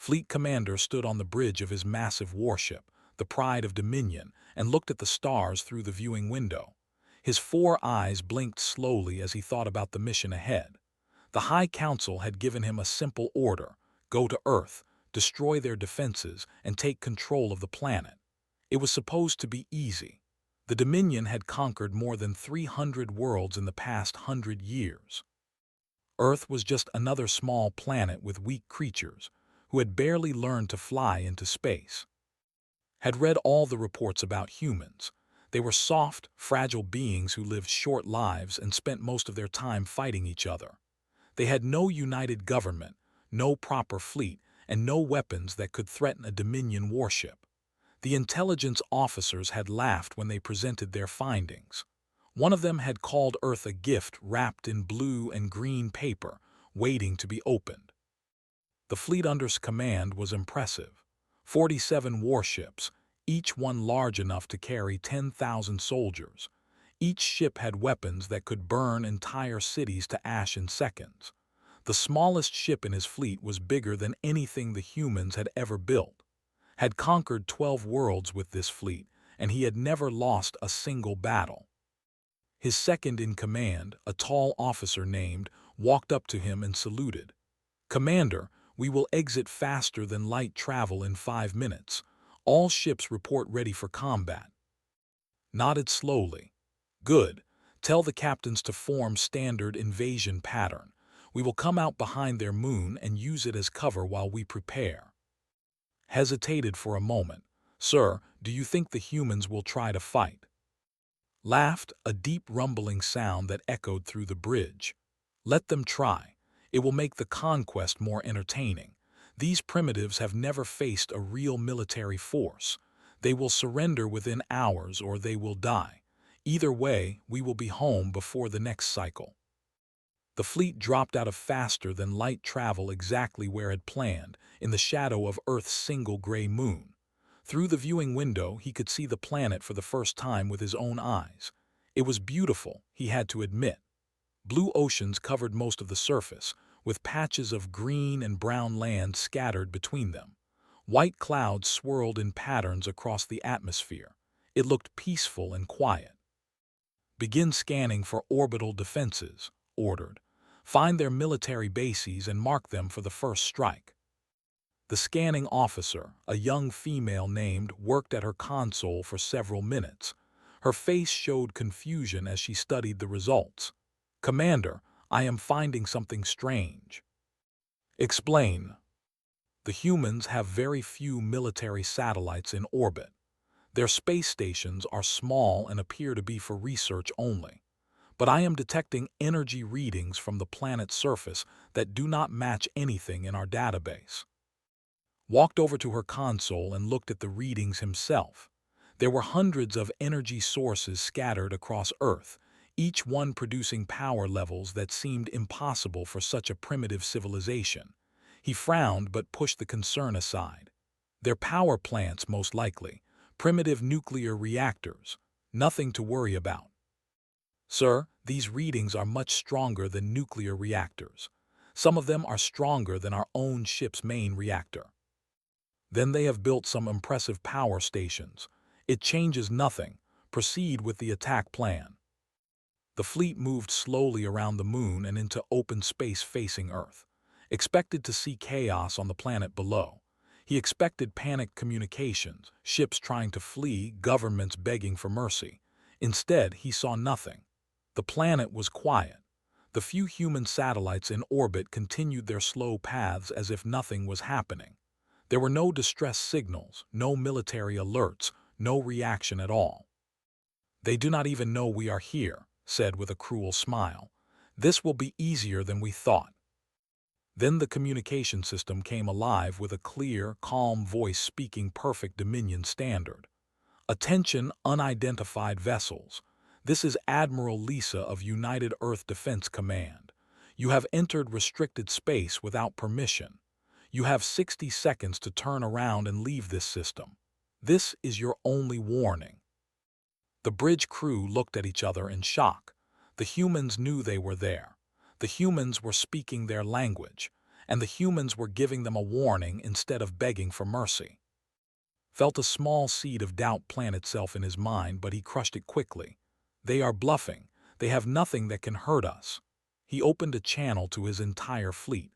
Fleet Commander stood on the bridge of his massive warship, the pride of Dominion, and looked at the stars through the viewing window. His 4 eyes blinked slowly as he thought about the mission ahead. The High Council had given him a simple order: go to Earth, destroy their defenses, and take control of the planet. It was supposed to be easy. The Dominion had conquered more than 300 worlds in the past 100 years. Earth was just another small planet with weak creatures who had barely learned to fly into space. Had read all the reports about humans. They were soft, fragile beings who lived short lives and spent most of their time fighting each other. They had no united government, no proper fleet, and no weapons that could threaten a Dominion warship. The intelligence officers had laughed when they presented their findings. One of them had called Earth a gift wrapped in blue and green paper, waiting to be opened. The fleet under command was impressive. 47 warships, each one large enough to carry 10,000 soldiers. Each ship had weapons that could burn entire cities to ash in seconds. The smallest ship in his fleet was bigger than anything the humans had ever built. Had conquered 12 worlds with this fleet, and he had never lost a single battle. His second-in-command, a tall officer named, walked up to him and saluted. "Commander, we will exit faster than light travel in 5 minutes. All ships report ready for combat." Nodded slowly. "Good. Tell the captains to form standard invasion pattern. We will come out behind their moon and use it as cover while we prepare." Hesitated for a moment. "Sir, do you think the humans will try to fight?" Laughed, a deep rumbling sound that echoed through the bridge. "Let them try. It will make the conquest more entertaining. These primitives have never faced a real military force. They will surrender within hours or they will die. Either way, we will be home before the next cycle." The fleet dropped out of faster than light travel exactly where it planned, in the shadow of Earth's single gray moon. Through the viewing window, he could see the planet for the first time with his own eyes. It was beautiful, he had to admit. Blue oceans covered most of the surface, with patches of green and brown land scattered between them. White clouds swirled in patterns across the atmosphere. It looked peaceful and quiet. "Begin scanning for orbital defenses," ordered. "Find their military bases and mark them for the first strike." The scanning officer, a young female named, worked at her console for several minutes. Her face showed confusion as she studied the results. "Commander, I am finding something strange." "Explain." "The humans have very few military satellites in orbit. Their space stations are small and appear to be for research only. But I am detecting energy readings from the planet's surface that do not match anything in our database." Walked over to her console and looked at the readings himself. There were hundreds of energy sources scattered across Earth, each one producing power levels that seemed impossible for such a primitive civilization. He frowned but pushed the concern aside. "They're power plants, most likely. Primitive nuclear reactors. Nothing to worry about." "Sir, these readings are much stronger than nuclear reactors. Some of them are stronger than our own ship's main reactor." "Then they have built some impressive power stations. It changes nothing. Proceed with the attack plan." The fleet moved slowly around the moon and into open space facing Earth. Expected to see chaos on the planet below. He expected panicked communications, ships trying to flee, governments begging for mercy. Instead, he saw nothing. The planet was quiet. The few human satellites in orbit continued their slow paths as if nothing was happening. There were no distress signals, no military alerts, no reaction at all. "They do not even know we are here," said with a cruel smile. "This will be easier than we thought." Then the communication system came alive with a clear, calm voice speaking perfect Dominion standard. "Attention, unidentified vessels. This is Admiral Lisa of United Earth Defense Command. You have entered restricted space without permission. You have 60 seconds to turn around and leave this system. This is your only warning." The bridge crew looked at each other in shock. The humans knew they were there. The humans were speaking their language, and the humans were giving them a warning instead of begging for mercy. Felt a small seed of doubt plant itself in his mind, but he crushed it quickly. They are bluffing. They have nothing that can hurt us. He opened a channel to his entire fleet.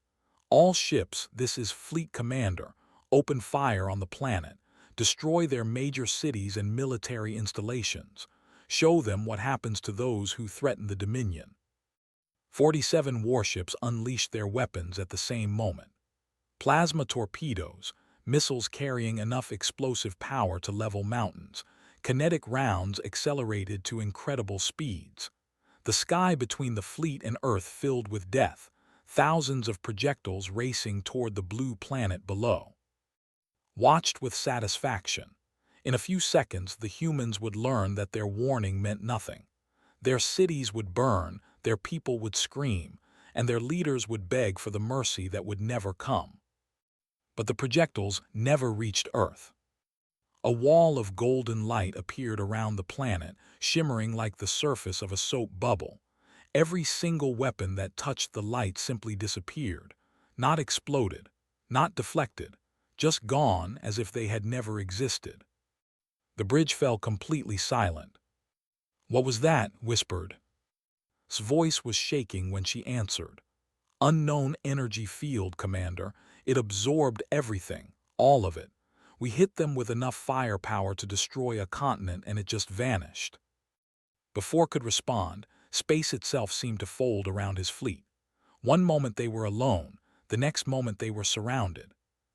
All ships, this is Fleet Commander, open fire on the planet, destroy their major cities and military installations, show them what happens to those who threaten the Dominion. 47 warships unleashed their weapons at the same moment. Plasma torpedoes, missiles carrying enough explosive power to level mountains, kinetic rounds accelerated to incredible speeds. The sky between the fleet and Earth filled with death, thousands of projectiles racing toward the blue planet below. Watched with satisfaction. In a few seconds, the humans would learn that their warning meant nothing. Their cities would burn, their people would scream, and their leaders would beg for the mercy that would never come. But the projectiles never reached Earth. A wall of golden light appeared around the planet, shimmering like the surface of a soap bubble. Every single weapon that touched the light simply disappeared, not exploded, not deflected, just gone as if they had never existed. The bridge fell completely silent. "What was that?" whispered. His voice was shaking when she answered. "Unknown energy field, Commander. It absorbed everything, all of it. We hit them with enough firepower to destroy a continent and it just vanished." Before could respond, space itself seemed to fold around his fleet. One moment they were alone, the next moment they were surrounded.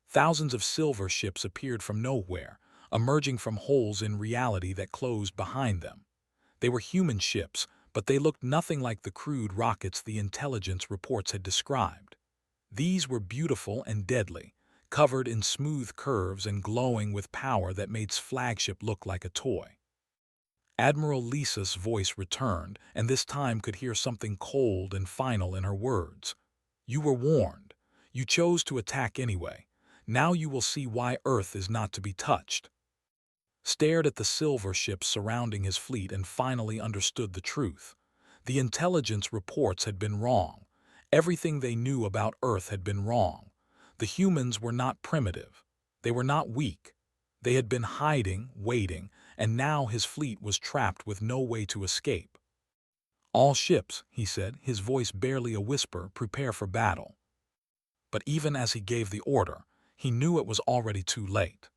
Thousands of silver ships appeared from nowhere, emerging from holes in reality that closed behind them. They were human ships, but they looked nothing like the crude rockets the intelligence reports had described. These were beautiful and deadly, covered in smooth curves and glowing with power that made its flagship look like a toy. Admiral Lisa's voice returned, and this time could hear something cold and final in her words. "You were warned. You chose to attack anyway. Now you will see why Earth is not to be touched." Stared at the silver ships surrounding his fleet and finally understood the truth. The intelligence reports had been wrong. Everything they knew about Earth had been wrong. The humans were not primitive. They were not weak. They had been hiding, waiting, and now his fleet was trapped with no way to escape. "All ships," he said, his voice barely a whisper, "prepare for battle." But even as he gave the order, he knew it was already too late.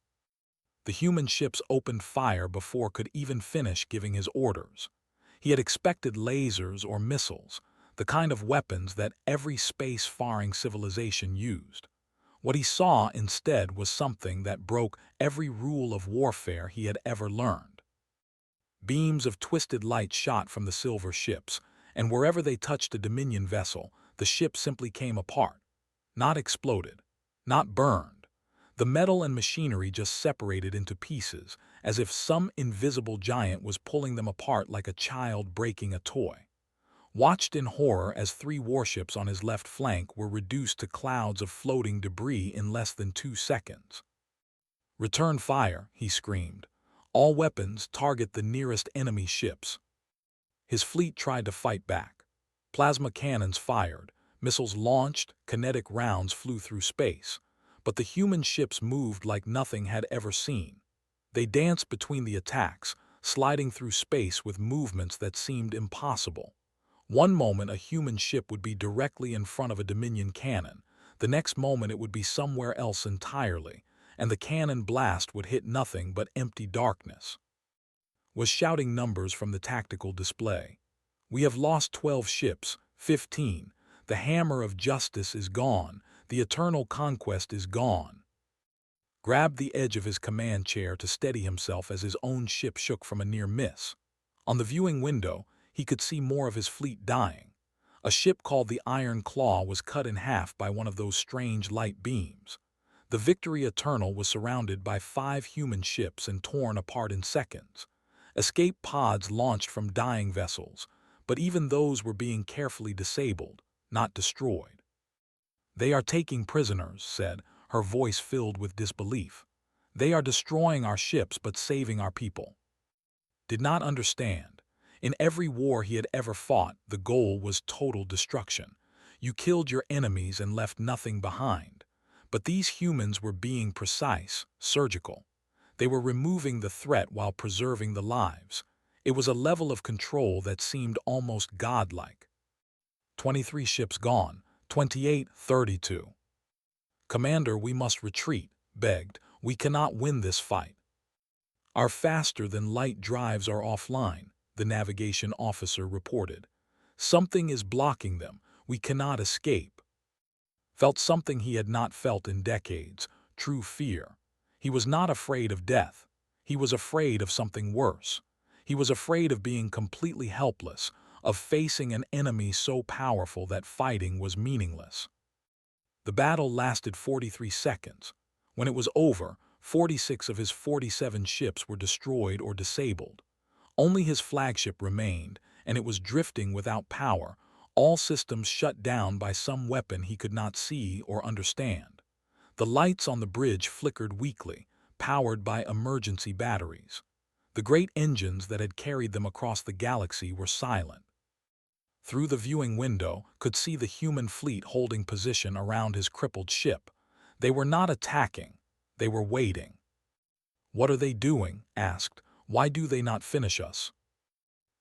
The human ships opened fire before could even finish giving his orders. He had expected lasers or missiles, the kind of weapons that every space-faring civilization used. What he saw instead was something that broke every rule of warfare he had ever learned. Beams of twisted light shot from the silver ships, and wherever they touched a Dominion vessel, the ship simply came apart. Not exploded, not burned. The metal and machinery just separated into pieces, as if some invisible giant was pulling them apart like a child breaking a toy. Watched in horror as 3 warships on his left flank were reduced to clouds of floating debris in less than 2 seconds. "Return fire," he screamed. "All weapons target the nearest enemy ships." His fleet tried to fight back. Plasma cannons fired, missiles launched, kinetic rounds flew through space. But the human ships moved like nothing had ever seen. They danced between the attacks, sliding through space with movements that seemed impossible. One moment a human ship would be directly in front of a Dominion cannon, the next moment it would be somewhere else entirely, and the cannon blast would hit nothing but empty darkness. Was shouting numbers from the tactical display. "We have lost 12 ships, 15. The hammer of justice is gone. The eternal conquest is gone." Grabbed the edge of his command chair to steady himself as his own ship shook from a near miss. On the viewing window, he could see more of his fleet dying. A ship called the Iron Claw was cut in half by one of those strange light beams. The Victory Eternal was surrounded by 5 human ships and torn apart in seconds. Escape pods launched from dying vessels, but even those were being carefully disabled, not destroyed. "They are taking prisoners," said, her voice filled with disbelief. "They are destroying our ships but saving our people." Did not understand. In every war he had ever fought, the goal was total destruction. You killed your enemies and left nothing behind. But these humans were being precise, surgical. They were removing the threat while preserving the lives. It was a level of control that seemed almost godlike. 23 ships gone, 28, 32. Commander, we must retreat, begged. We cannot win this fight. Our faster-than-light drives are offline, the navigation officer reported. Something is blocking them. We cannot escape. Felt something he had not felt in decades, true fear. He was not afraid of death. He was afraid of something worse. He was afraid of being completely helpless, of facing an enemy so powerful that fighting was meaningless. The battle lasted 43 seconds. When it was over, 46 of his 47 ships were destroyed or disabled. Only his flagship remained, and it was drifting without power, all systems shut down by some weapon he could not see or understand. The lights on the bridge flickered weakly, powered by emergency batteries. The great engines that had carried them across the galaxy were silent. Through the viewing window, could see the human fleet holding position around his crippled ship. They were not attacking. They were waiting. "What are they doing?" asked. "Why do they not finish us?"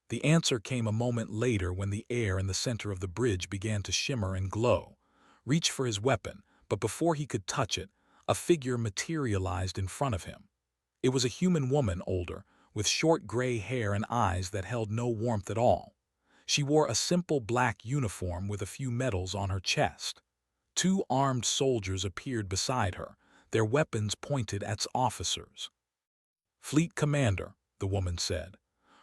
The answer came a moment later when the air in the center of the bridge began to shimmer and glow. Reached for his weapon, but before he could touch it, a figure materialized in front of him. It was a human woman, older, with short gray hair and eyes that held no warmth at all. She wore a simple black uniform with a few medals on her chest. Two armed soldiers appeared beside her, their weapons pointed at officers. "Fleet Commander," the woman said.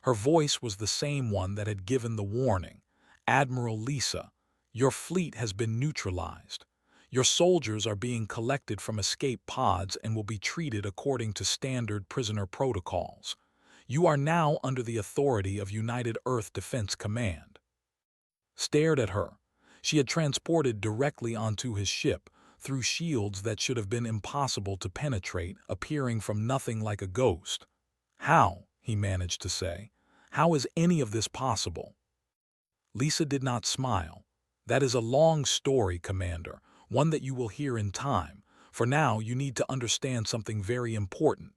Her voice was the same one that had given the warning. "Admiral Lisa, your fleet has been neutralized. Your soldiers are being collected from escape pods and will be treated according to standard prisoner protocols. You are now under the authority of United Earth Defense Command." Stared at her. She had transported directly onto his ship, through shields that should have been impossible to penetrate, appearing from nothing like a ghost. "How?" he managed to say. "How is any of this possible?" Lisa did not smile. "That is a long story, Commander, one that you will hear in time. For now, you need to understand something very important."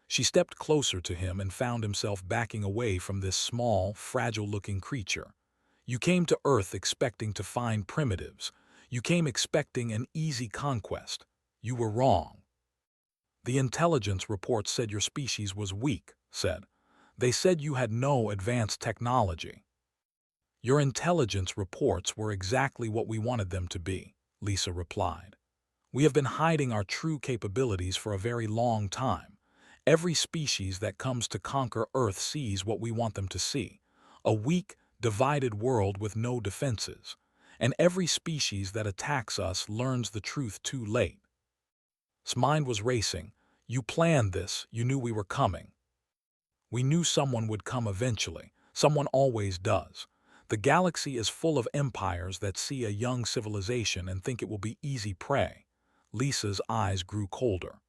She stepped closer to him and found himself backing away from this small, fragile-looking creature. "You came to Earth expecting to find primitives. You came expecting an easy conquest. You were wrong. The intelligence report said your species was weak," said. "They said you had no advanced technology." "Your intelligence reports were exactly what we wanted them to be," Lisa replied. "We have been hiding our true capabilities for a very long time. Every species that comes to conquer Earth sees what we want them to see, a weak, divided world with no defenses. And every species that attacks us learns the truth too late." His mind was racing. "You planned this, you knew we were coming." "We knew someone would come eventually. Someone always does. The galaxy is full of empires that see a young civilization and think it will be easy prey." Lisa's eyes grew colder.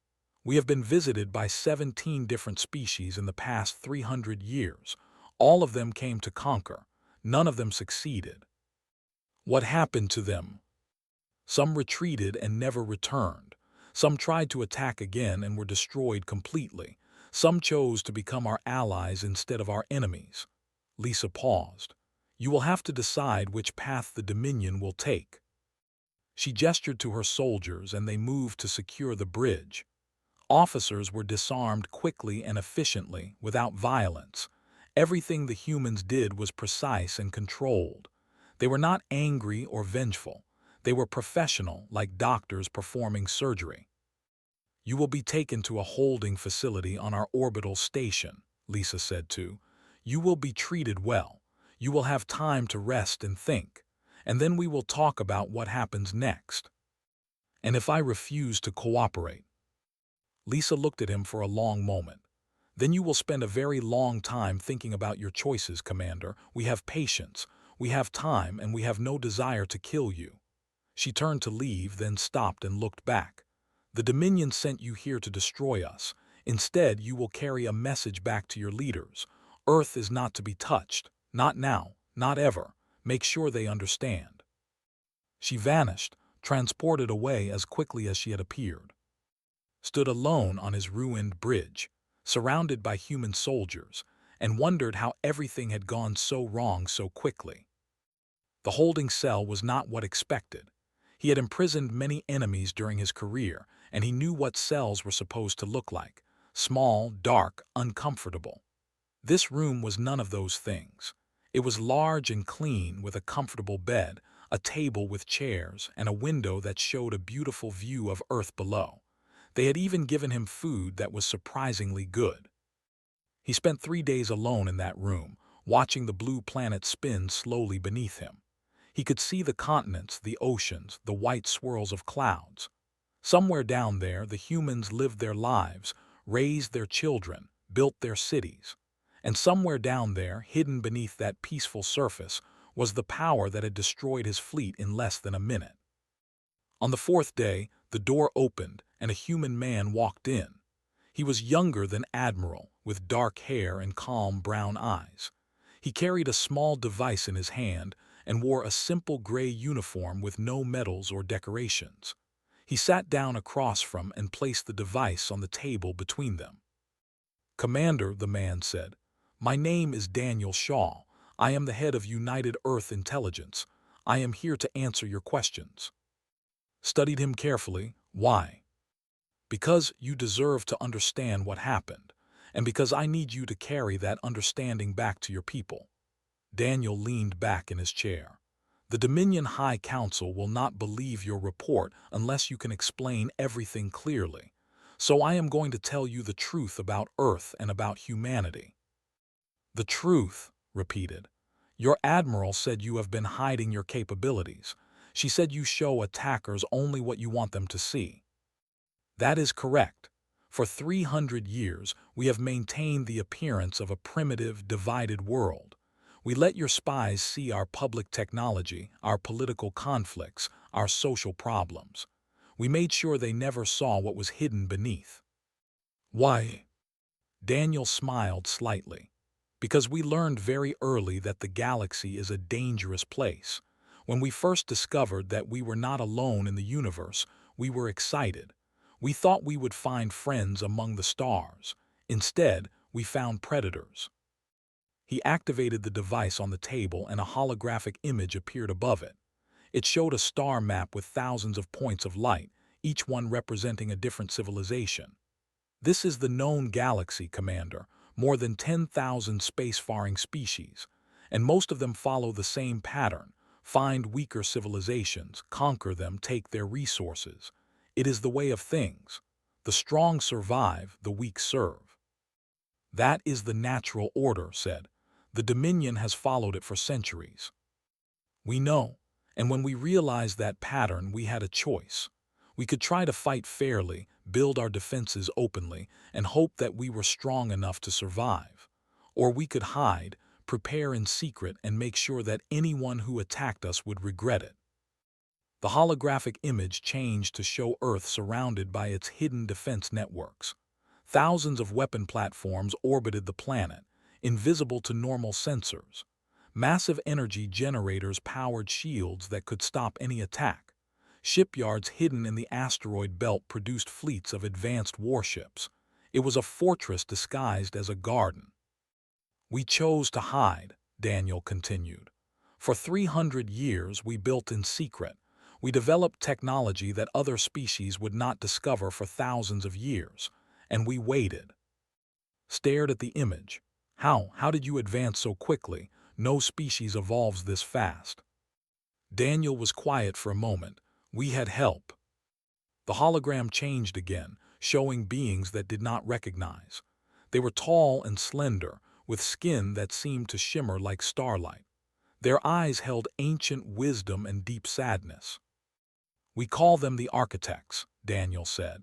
"We have been visited by 17 different species in the past 300 years. All of them came to conquer. None of them succeeded." "What happened to them?" "Some retreated and never returned. Some tried to attack again and were destroyed completely. Some chose to become our allies instead of our enemies." Lisa paused. "You will have to decide which path the Dominion will take." She gestured to her soldiers and they moved to secure the bridge. Officers were disarmed quickly and efficiently, without violence. Everything the humans did was precise and controlled. They were not angry or vengeful. They were professional, like doctors performing surgery. "You will be taken to a holding facility on our orbital station," Lisa said too. "You will be treated well. You will have time to rest and think. And then we will talk about what happens next." "And if I refuse to cooperate?" Lisa looked at him for a long moment. "Then you will spend a very long time thinking about your choices, Commander. We have patience, we have time, and we have no desire to kill you." She turned to leave, then stopped and looked back. "The Dominion sent you here to destroy us. Instead, you will carry a message back to your leaders. Earth is not to be touched. Not now, not ever. Make sure they understand." She vanished, transported away as quickly as she had appeared. Stood alone on his ruined bridge, surrounded by human soldiers, and wondered how everything had gone so wrong so quickly. The holding cell was not what expected. He had imprisoned many enemies during his career, and he knew what cells were supposed to look like: small, dark, uncomfortable. This room was none of those things. It was large and clean, with a comfortable bed, a table with chairs, and a window that showed a beautiful view of Earth below. They had even given him food that was surprisingly good. He spent 3 days alone in that room, watching the blue planet spin slowly beneath him. He could see the continents, the oceans, the white swirls of clouds. Somewhere down there, the humans lived their lives, raised their children, built their cities. And somewhere down there, hidden beneath that peaceful surface, was the power that had destroyed his fleet in less than a minute. On the 4th day, the door opened and a human man walked in. He was younger than Admiral, with dark hair and calm brown eyes. He carried a small device in his hand and wore a simple gray uniform with no medals or decorations. He sat down across from and placed the device on the table between them. "Commander," the man said, "my name is Daniel Shaw. I am the head of United Earth Intelligence. I am here to answer your questions." Studied him carefully. "Why?" "Because you deserve to understand what happened, and because I need you to carry that understanding back to your people." Daniel leaned back in his chair. "The Dominion High Council will not believe your report unless you can explain everything clearly. So I am going to tell you the truth about Earth and about humanity." "The truth," repeated. "Your admiral said you have been hiding your capabilities. She said you show attackers only what you want them to see." "That is correct. For 300 years, we have maintained the appearance of a primitive, divided world. We let your spies see our public technology, our political conflicts, our social problems. We made sure they never saw what was hidden beneath." "Why?" Daniel smiled slightly. "Because we learned very early that the galaxy is a dangerous place. When we first discovered that we were not alone in the universe, we were excited. We thought we would find friends among the stars. Instead, we found predators." He activated the device on the table and a holographic image appeared above it. It showed a star map with thousands of points of light, each one representing a different civilization. "This is the known galaxy, Commander, more than 10,000 spacefaring species, and most of them follow the same pattern: find weaker civilizations, conquer them, take their resources. It is the way of things. The strong survive, the weak serve." "That is the natural order," said. "The Dominion has followed it for centuries." "We know, and when we realized that pattern, we had a choice. We could try to fight fairly, build our defenses openly, and hope that we were strong enough to survive. Or we could hide, prepare in secret, and make sure that anyone who attacked us would regret it." The holographic image changed to show Earth surrounded by its hidden defense networks. Thousands of weapon platforms orbited the planet, invisible to normal sensors. Massive energy generators powered shields that could stop any attack. Shipyards hidden in the asteroid belt produced fleets of advanced warships. It was a fortress disguised as a garden. "We chose to hide," Daniel continued. "For 300 years we built in secret. We developed technology that other species would not discover for thousands of years. And we waited." Stared at the image. How did you advance so quickly? No species evolves this fast." Daniel was quiet for a moment. "We had help." The hologram changed again, showing beings that did not recognize. They were tall and slender, with skin that seemed to shimmer like starlight. Their eyes held ancient wisdom and deep sadness. "We call them the architects," Daniel said.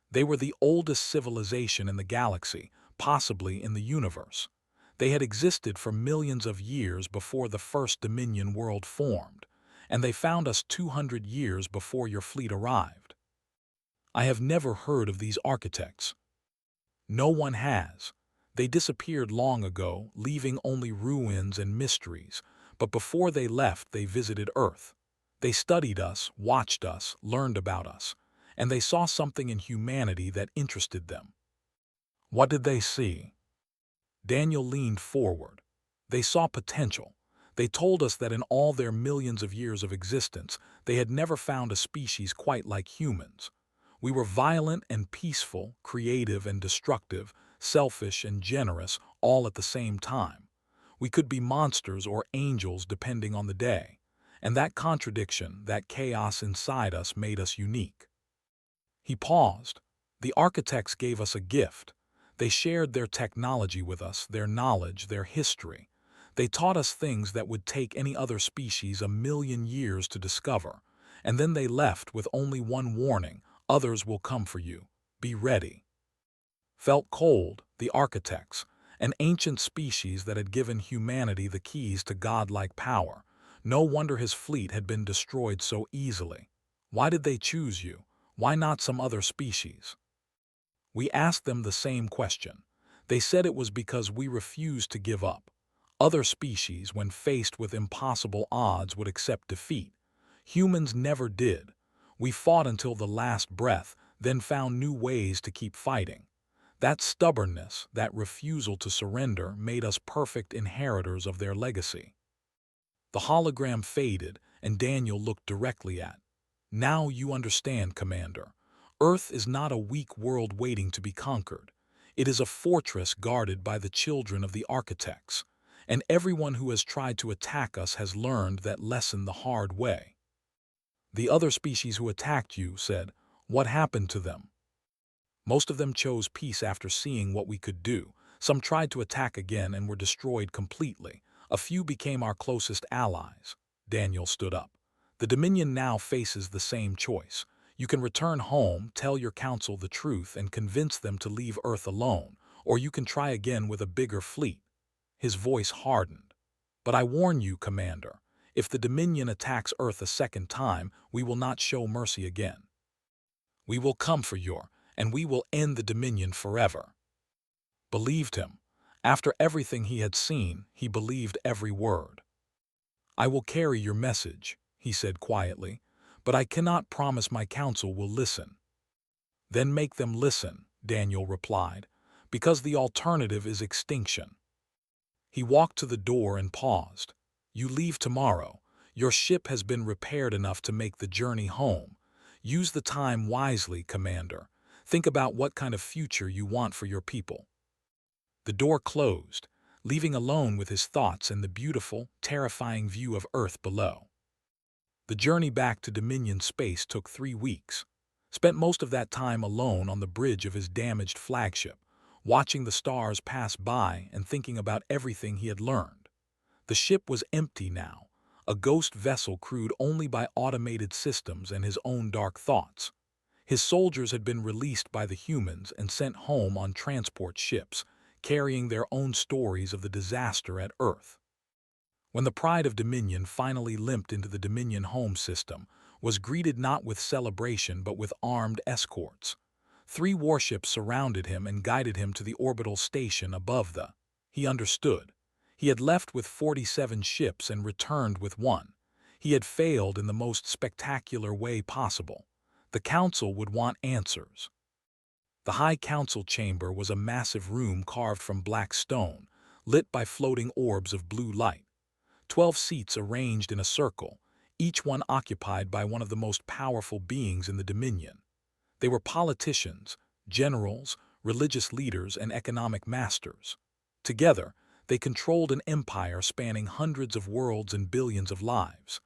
"They were the oldest civilization in the galaxy, possibly in the universe. They had existed for millions of years before the first Dominion world formed, and they found us 200 years before your fleet arrived." "I have never heard of these architects." "No one has. They disappeared long ago, leaving only ruins and mysteries, but before they left they visited Earth. They studied us, watched us, learned about us, and they saw something in humanity that interested them. What did they see? Daniel leaned forward. They saw potential. They told us that in all their millions of years of existence, they had never found a species quite like humans. We were violent and peaceful, creative and destructive, selfish and generous, all at the same time. We could be monsters or angels depending on the day. And that contradiction, that chaos inside us made us unique. He paused. The architects gave us a gift. They shared their technology with us, their knowledge, their history. They taught us things that would take any other species a million years to discover. And then they left with only one warning: others will come for you. Be ready. Felt cold, the architects, an ancient species that had given humanity the keys to godlike power. No wonder his fleet had been destroyed so easily. Why did they choose you? Why not some other species? We asked them the same question. They said it was because we refused to give up. Other species, when faced with impossible odds, would accept defeat. Humans never did. We fought until the last breath, then found new ways to keep fighting. That stubbornness, that refusal to surrender, made us perfect inheritors of their legacy. The hologram faded, and Daniel looked directly at. Now you understand, Commander. Earth is not a weak world waiting to be conquered. It is a fortress guarded by the children of the architects. And everyone who has tried to attack us has learned that lesson the hard way. The other species who attacked you said, what happened to them? Most of them chose peace after seeing what we could do. Some tried to attack again and were destroyed completely. A few became our closest allies. Daniel stood up. The Dominion now faces the same choice. You can return home, tell your council the truth, and convince them to leave Earth alone, or you can try again with a bigger fleet. His voice hardened. But I warn you, Commander, if the Dominion attacks Earth a second time, we will not show mercy again. We will come for you, and we will end the Dominion forever. Believed him. After everything he had seen, he believed every word. I will carry your message, he said quietly, but I cannot promise my council will listen. Then make them listen, Daniel replied, because the alternative is extinction. He walked to the door and paused. You leave tomorrow. Your ship has been repaired enough to make the journey home. Use the time wisely, Commander. Think about what kind of future you want for your people. The door closed, leaving alone with his thoughts and the beautiful, terrifying view of Earth below. The journey back to Dominion space took 3 weeks. Spent most of that time alone on the bridge of his damaged flagship, watching the stars pass by and thinking about everything he had learned. The ship was empty now, a ghost vessel crewed only by automated systems and his own dark thoughts. His soldiers had been released by the humans and sent home on transport ships, carrying their own stories of the disaster at Earth. When the pride of Dominion finally limped into the Dominion home system, was greeted not with celebration but with armed escorts. 3 warships surrounded him and guided him to the orbital station above the. He understood. He had left with 47 ships and returned with 1. He had failed in the most spectacular way possible. The council would want answers. The High Council chamber was a massive room carved from black stone, lit by floating orbs of blue light. 12 seats arranged in a circle, each one occupied by one of the most powerful beings in the Dominion. They were politicians, generals, religious leaders, and economic masters. Together, they controlled an empire spanning hundreds of worlds and billions of lives.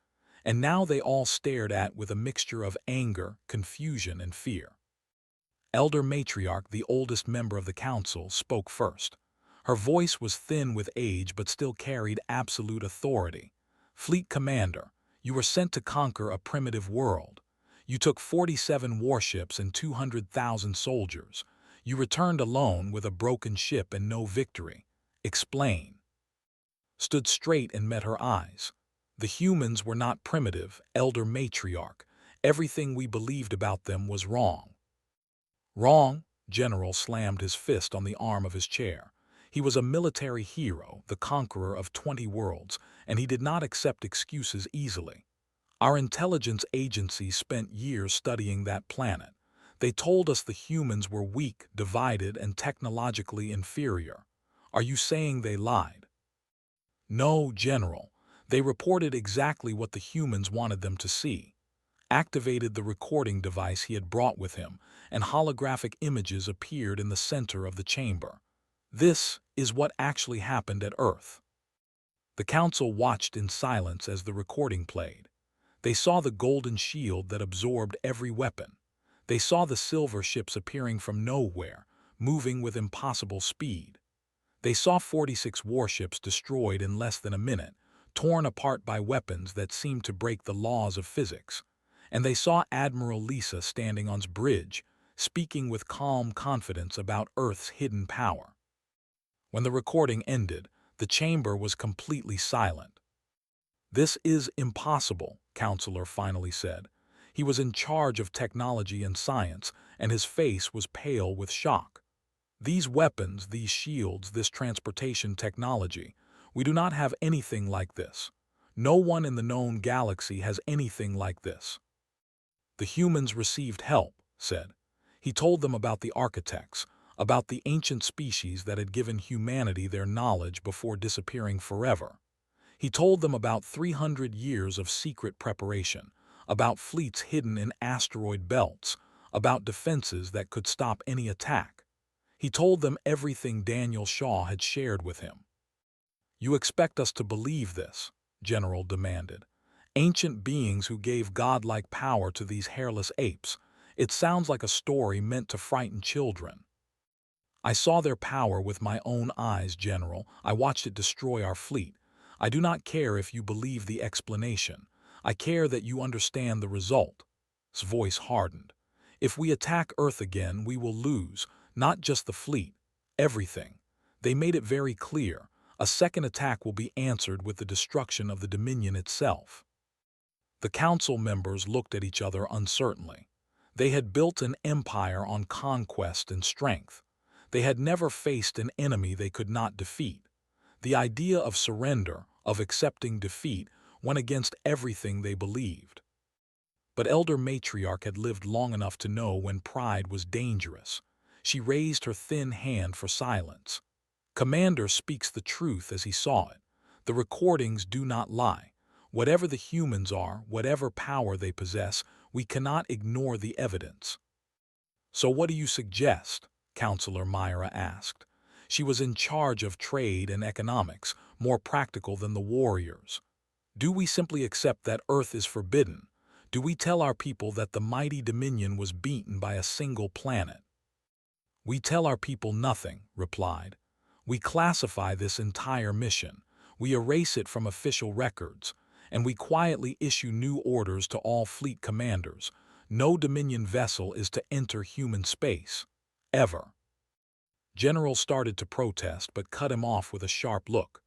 And now they all stared at with a mixture of anger, confusion, and fear. Elder Matriarch, the oldest member of the council, spoke first. Her voice was thin with age but still carried absolute authority. Fleet Commander, you were sent to conquer a primitive world. You took 47 warships and 200,000 soldiers. You returned alone with a broken ship and no victory. Explain. Stood straight and met her eyes. The humans were not primitive, Elder Matriarch. Everything we believed about them was wrong. Wrong? General slammed his fist on the arm of his chair. He was a military hero, the conqueror of 20 worlds, and he did not accept excuses easily. Our intelligence agency spent years studying that planet. They told us the humans were weak, divided, and technologically inferior. Are you saying they lied? No, General. They reported exactly what the humans wanted them to see. Activated the recording device he had brought with him, and holographic images appeared in the center of the chamber. This is what actually happened at Earth. The council watched in silence as the recording played. They saw the golden shield that absorbed every weapon. They saw the silver ships appearing from nowhere, moving with impossible speed. They saw 46 warships destroyed in less than a minute, torn apart by weapons that seemed to break the laws of physics. And they saw Admiral Lisa standing on his bridge, speaking with calm confidence about Earth's hidden power. When the recording ended, the chamber was completely silent. "This is impossible," Counselor finally said. He was in charge of technology and science, and his face was pale with shock. "These weapons, these shields, this transportation technology, we do not have anything like this. No one in the known galaxy has anything like this." "The humans received help," said. He told them about the architects, about the ancient species that had given humanity their knowledge before disappearing forever. He told them about 300 years of secret preparation, about fleets hidden in asteroid belts, about defenses that could stop any attack. He told them everything Daniel Shaw had shared with him. "You expect us to believe this?" General demanded. "Ancient beings who gave godlike power to these hairless apes. It sounds like a story meant to frighten children." "I saw their power with my own eyes, General. I watched it destroy our fleet. I do not care if you believe the explanation. I care that you understand the result." His voice hardened. "If we attack Earth again, we will lose, not just the fleet, everything. They made it very clear. A second attack will be answered with the destruction of the Dominion itself." The council members looked at each other uncertainly. They had built an empire on conquest and strength. They had never faced an enemy they could not defeat. The idea of surrender, of accepting defeat, went against everything they believed. But Elder Matriarch had lived long enough to know when pride was dangerous. She raised her thin hand for silence. "Commander speaks the truth as he saw it. The recordings do not lie. Whatever the humans are, whatever power they possess, we cannot ignore the evidence." "So what do you suggest?" Counselor Myra asked. She was in charge of trade and economics, more practical than the warriors. "Do we simply accept that Earth is forbidden? Do we tell our people that the mighty Dominion was beaten by a single planet?" "We tell our people nothing," replied. "We classify this entire mission. We erase it from official records, and we quietly issue new orders to all fleet commanders. No Dominion vessel is to enter human space. Ever." General started to protest, but cut him off with a sharp look.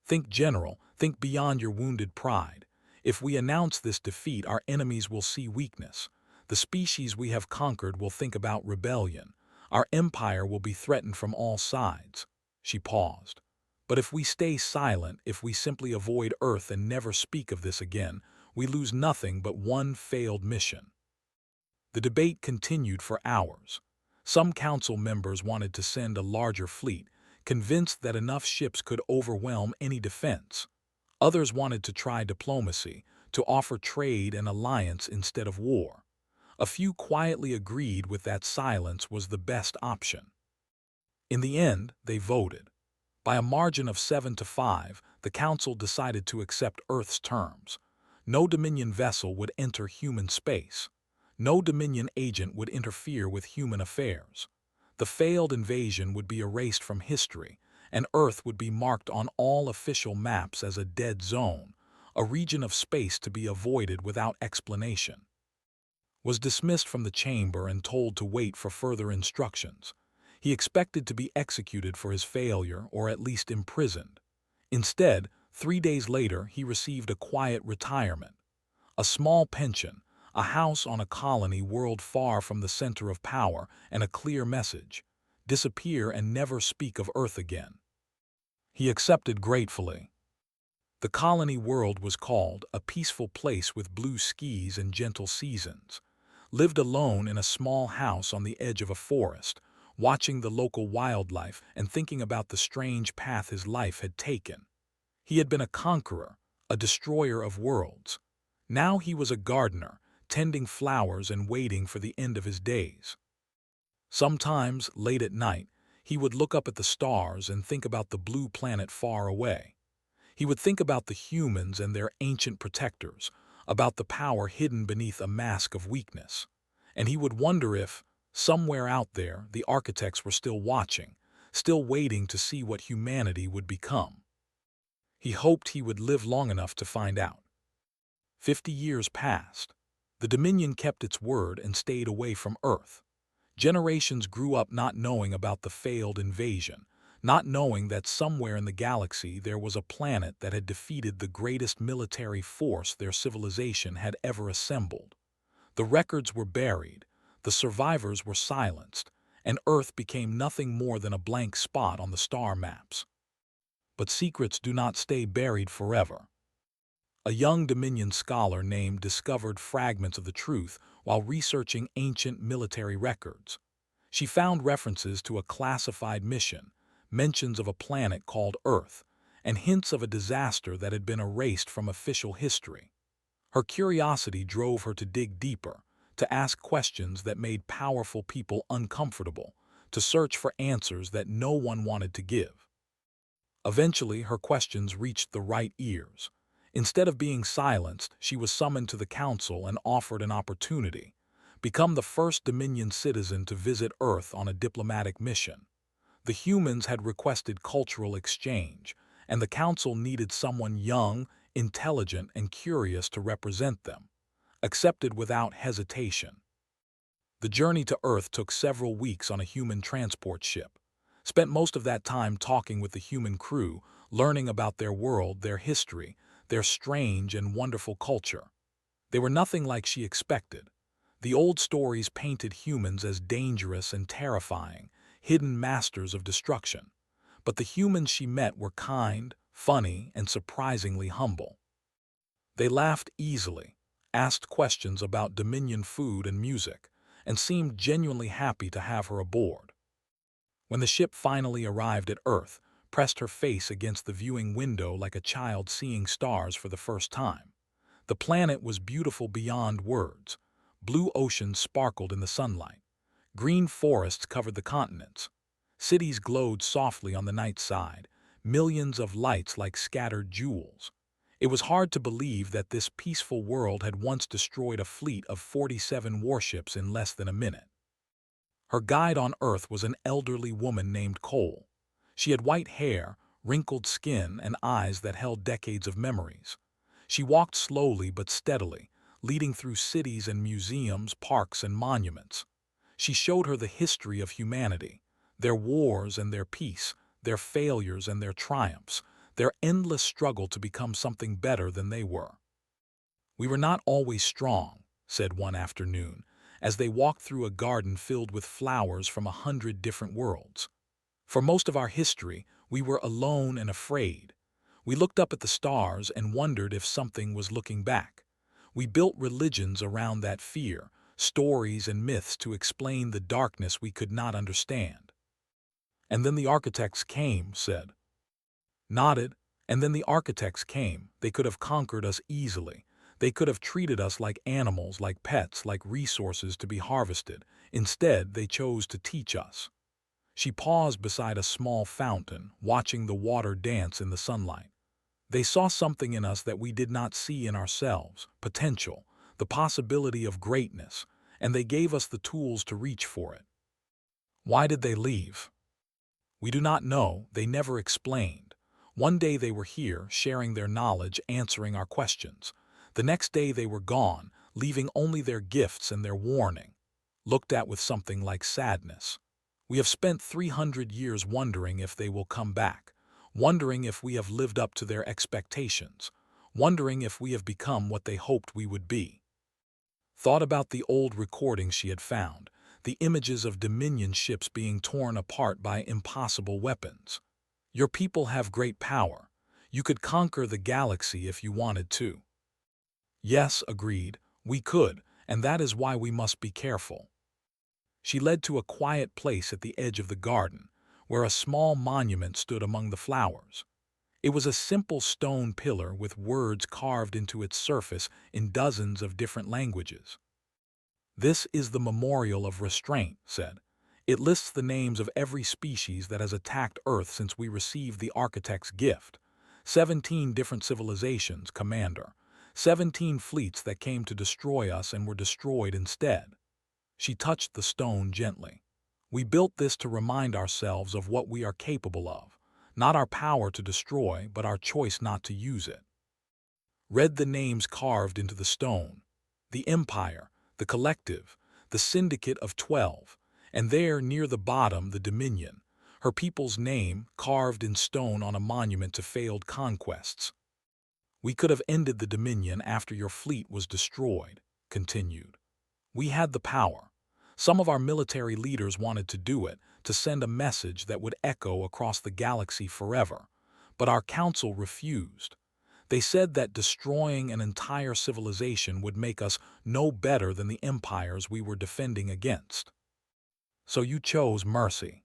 "Think, General, think beyond your wounded pride. If we announce this defeat, our enemies will see weakness. The species we have conquered will think about rebellion. Our empire will be threatened from all sides." She paused. "But if we stay silent, if we simply avoid Earth and never speak of this again, we lose nothing but one failed mission." The debate continued for hours. Some council members wanted to send a larger fleet, convinced that enough ships could overwhelm any defense. Others wanted to try diplomacy, to offer trade and alliance instead of war. A few quietly agreed with that silence was the best option. In the end, they voted. By a margin of 7-5, the council decided to accept Earth's terms. No Dominion vessel would enter human space. No Dominion agent would interfere with human affairs. The failed invasion would be erased from history, and Earth would be marked on all official maps as a dead zone, a region of space to be avoided without explanation. Was dismissed from the chamber and told to wait for further instructions. He expected to be executed for his failure or at least imprisoned. Instead, 3 days later, he received a quiet retirement. A small pension, a house on a colony world far from the center of power, and a clear message: disappear and never speak of Earth again. He accepted gratefully. The colony world was called a peaceful place with blue skies and gentle seasons. Lived alone in a small house on the edge of a forest, watching the local wildlife and thinking about the strange path his life had taken. He had been a conqueror, a destroyer of worlds. Now he was a gardener, tending flowers and waiting for the end of his days. Sometimes, late at night, he would look up at the stars and think about the blue planet far away. He would think about the humans and their ancient protectors, about the power hidden beneath a mask of weakness. And he would wonder if, somewhere out there, the architects were still watching, still waiting to see what humanity would become. He hoped he would live long enough to find out. 50 years passed. The Dominion kept its word and stayed away from Earth. Generations grew up not knowing about the failed invasion, not knowing that somewhere in the galaxy there was a planet that had defeated the greatest military force their civilization had ever assembled. The records were buried, the survivors were silenced, and Earth became nothing more than a blank spot on the star maps. But secrets do not stay buried forever. A young Dominion scholar named discovered fragments of the truth while researching ancient military records. She found references to a classified mission, mentions of a planet called Earth, and hints of a disaster that had been erased from official history. Her curiosity drove her to dig deeper, to ask questions that made powerful people uncomfortable, to search for answers that no one wanted to give. Eventually, her questions reached the right ears. Instead of being silenced, she was summoned to the council and offered an opportunity: become the first Dominion citizen to visit Earth on a diplomatic mission. The humans had requested cultural exchange, and the council needed someone young, intelligent, and curious to represent them. Accepted without hesitation. The journey to Earth took several weeks on a human transport ship. Spent most of that time talking with the human crew, learning about their world, their history, their strange and wonderful culture. They were nothing like she expected. The old stories painted humans as dangerous and terrifying, hidden masters of destruction. But the humans she met were kind, funny, and surprisingly humble. They laughed easily, asked questions about Dominion food and music, and seemed genuinely happy to have her aboard. When the ship finally arrived at Earth, pressed her face against the viewing window like a child seeing stars for the first time. The planet was beautiful beyond words. Blue oceans sparkled in the sunlight. Green forests covered the continents. Cities glowed softly on the night side, millions of lights like scattered jewels. It was hard to believe that this peaceful world had once destroyed a fleet of 47 warships in less than a minute. Her guide on Earth was an elderly woman named Cole. She had white hair, wrinkled skin, and eyes that held decades of memories. She walked slowly but steadily, leading through cities and museums, parks, and monuments. She showed her the history of humanity, their wars and their peace, their failures and their triumphs, their endless struggle to become something better than they were. "We were not always strong," said one afternoon, as they walked through a garden filled with flowers from 100 different worlds. "For most of our history, we were alone and afraid. We looked up at the stars and wondered if something was looking back. We built religions around that fear, stories and myths to explain the darkness we could not understand." "And then the architects came," said. Nodded. "And then the architects came. They could have conquered us easily. They could have treated us like animals, like pets, like resources to be harvested. Instead, they chose to teach us." She paused beside a small fountain, watching the water dance in the sunlight. "They saw something in us that we did not see in ourselves, potential, the possibility of greatness, and they gave us the tools to reach for it." "Why did they leave?" "We do not know. They never explained. One day they were here, sharing their knowledge, answering our questions. The next day they were gone, leaving only their gifts and their warning, looked at with something like sadness. We have spent 300 years wondering if they will come back, wondering if we have lived up to their expectations, wondering if we have become what they hoped we would be." Thought about the old recordings she had found, the images of Dominion ships being torn apart by impossible weapons. "Your people have great power. You could conquer the galaxy if you wanted to. Yes, agreed, we could, and that is why we must be careful. She led to a quiet place at the edge of the garden, where a small monument stood among the flowers. It was a simple stone pillar with words carved into its surface in dozens of different languages. This is the memorial of restraint, said. It lists the names of every species that has attacked Earth since we received the architect's gift. 17 different civilizations, Commander. 17 fleets that came to destroy us and were destroyed instead. She touched the stone gently. We built this to remind ourselves of what we are capable of. Not our power to destroy, but our choice not to use it. Read the names carved into the stone. The Empire, the Collective, the Syndicate of 12, and there, near the bottom, the Dominion, her people's name carved in stone on a monument to failed conquests. We could have ended the Dominion after your fleet was destroyed, continued. We had the power. Some of our military leaders wanted to do it, to send a message that would echo across the galaxy forever. But our council refused. They said that destroying an entire civilization would make us no better than the empires we were defending against. So you chose mercy.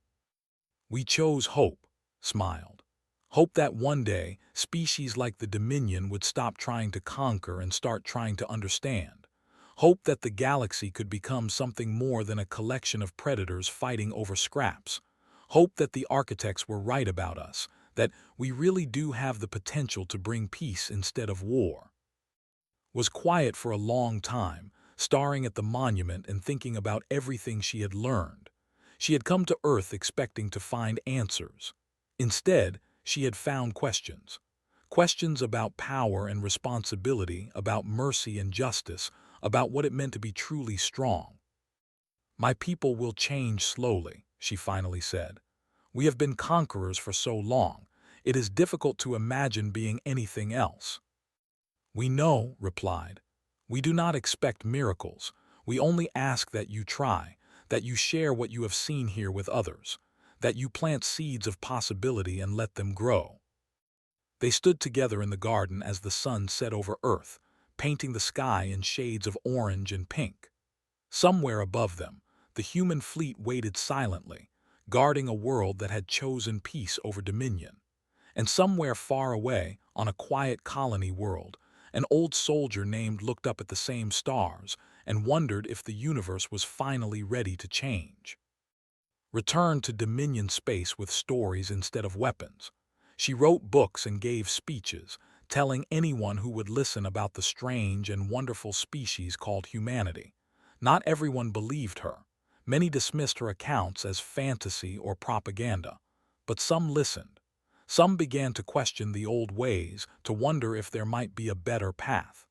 We chose hope, smiled. Hope that one day, species like the Dominion would stop trying to conquer and start trying to understand. Hope that the galaxy could become something more than a collection of predators fighting over scraps. Hope that the architects were right about us, that we really do have the potential to bring peace instead of war. Was quiet for a long time, staring at the monument and thinking about everything she had learned. She had come to Earth expecting to find answers. Instead, she had found questions. Questions about power and responsibility, about mercy and justice, about what it meant to be truly strong. My people will change slowly, she finally said. We have been conquerors for so long. It is difficult to imagine being anything else. We know, replied. We do not expect miracles. We only ask that you try, that you share what you have seen here with others, that you plant seeds of possibility and let them grow. They stood together in the garden as the sun set over Earth, painting the sky in shades of orange and pink. Somewhere above them, the human fleet waited silently, guarding a world that had chosen peace over dominion. And somewhere far away, on a quiet colony world, an old soldier named looked up at the same stars and wondered if the universe was finally ready to change. Returned to Dominion space with stories instead of weapons. She wrote books and gave speeches, telling anyone who would listen about the strange and wonderful species called humanity. Not everyone believed her. Many dismissed her accounts as fantasy or propaganda. But some listened. Some began to question the old ways, to wonder if there might be a better path.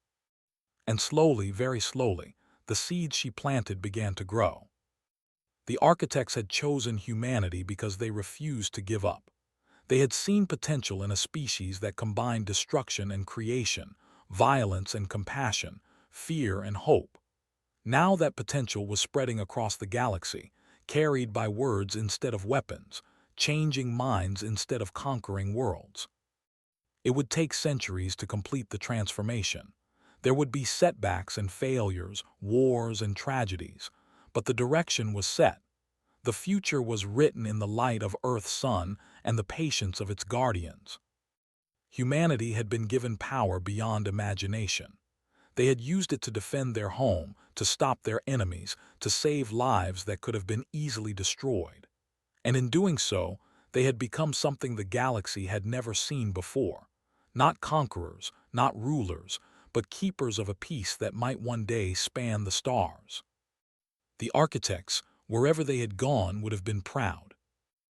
And slowly, very slowly, the seeds she planted began to grow. The architects had chosen humanity because they refused to give up. They had seen potential in a species that combined destruction and creation, violence and compassion, fear and hope. Now that potential was spreading across the galaxy, carried by words instead of weapons, changing minds instead of conquering worlds. It would take centuries to complete the transformation. There would be setbacks and failures, wars and tragedies, but the direction was set. The future was written in the light of Earth's sun and the patience of its guardians. Humanity had been given power beyond imagination. They had used it to defend their home, to stop their enemies, to save lives that could have been easily destroyed. And in doing so, they had become something the galaxy had never seen before. Not conquerors, not rulers, but keepers of a peace that might one day span the stars. The architects, wherever they had gone, would have been proud.